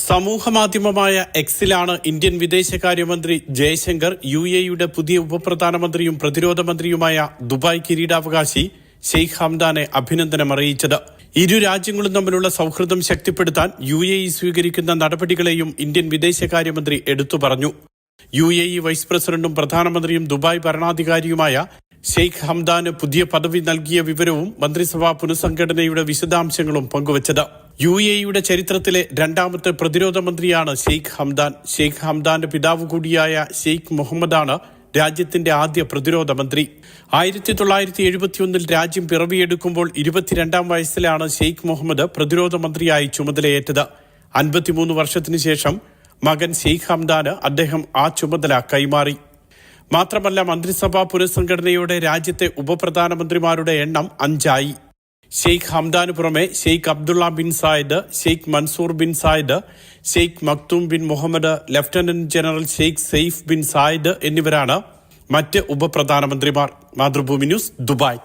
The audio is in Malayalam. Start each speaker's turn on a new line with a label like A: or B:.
A: സമൂഹമാധ്യമമായ എക്സിലാണ് ഇന്ത്യൻ വിദേശകാര്യമന്ത്രി ജയശങ്കർ യുഎഇയുടെ പുതിയ ഉപപ്രധാനമന്ത്രിയും പ്രതിരോധ മന്ത്രിയുമായ ദുബായ് കിരീടാവകാശി ഷെയ്ഖ് ഹംദാനെ അഭിനന്ദനം അറിയിച്ചത്. ഇരു രാജ്യങ്ങളും തമ്മിലുള്ള സൗഹൃദം ശക്തിപ്പെടുത്താൻ യുഎഇ സ്വീകരിക്കുന്ന നടപടികളെയും ഇന്ത്യൻ വിദേശകാര്യമന്ത്രി എടുത്തു പറഞ്ഞു. യുഎഇ വൈസ് പ്രസിഡന്റും പ്രധാനമന്ത്രിയും ദുബായ് ഭരണാധികാരിയുമായ ഷെയ്ഖ് ഹംദാന് പുതിയ പദവി നൽകിയ വിവരവും മന്ത്രിസഭാ പുനഃസംഘടനയുടെ വിശദാംശങ്ങളും പങ്കുവച്ചത്. യുഎഇയുടെ ചരിത്രത്തിലെ രണ്ടാമത്തെ പ്രതിരോധ മന്ത്രിയാണ് ഷെയ്ഖ് ഹംദാൻ. ഷെയ്ഖ് ഹംദാന്റെ പിതാവ് കൂടിയായ ഷെയ്ഖ് മുഹമ്മദാണ് രാജ്യത്തിന്റെ ആദ്യ പ്രതിരോധ മന്ത്രി. 1971 രാജ്യം പിറവിയെടുക്കുമ്പോൾ 22 വയസ്സിലാണ് ഷെയ്ഖ് മുഹമ്മദ് പ്രതിരോധ മന്ത്രിയായി ചുമതലയേറ്റത്. 53 വർഷത്തിനു ശേഷം മകൻ ഷെയ്ഖ് ഹംദാന് അദ്ദേഹം ആ ചുമതല കൈമാറി. മാത്രമല്ല, മന്ത്രിസഭാ പുനഃസംഘടനയോടെ രാജ്യത്തെ ഉപപ്രധാനമന്ത്രിമാരുടെ എണ്ണം 5 ആയി. ഷെയ്ഖ് ഹംദാന് പുറമെ Sheikh Abdullah bin Zayed, Sheikh Mansour bin Zayed, Sheikh Maktoum bin Mohammed, Lieutenant General Sheikh Saif bin Zayed എന്നിവരാണ് മറ്റ് ഉപപ്രധാനമന്ത്രിമാർ. Mathrubhumi news, Dubai.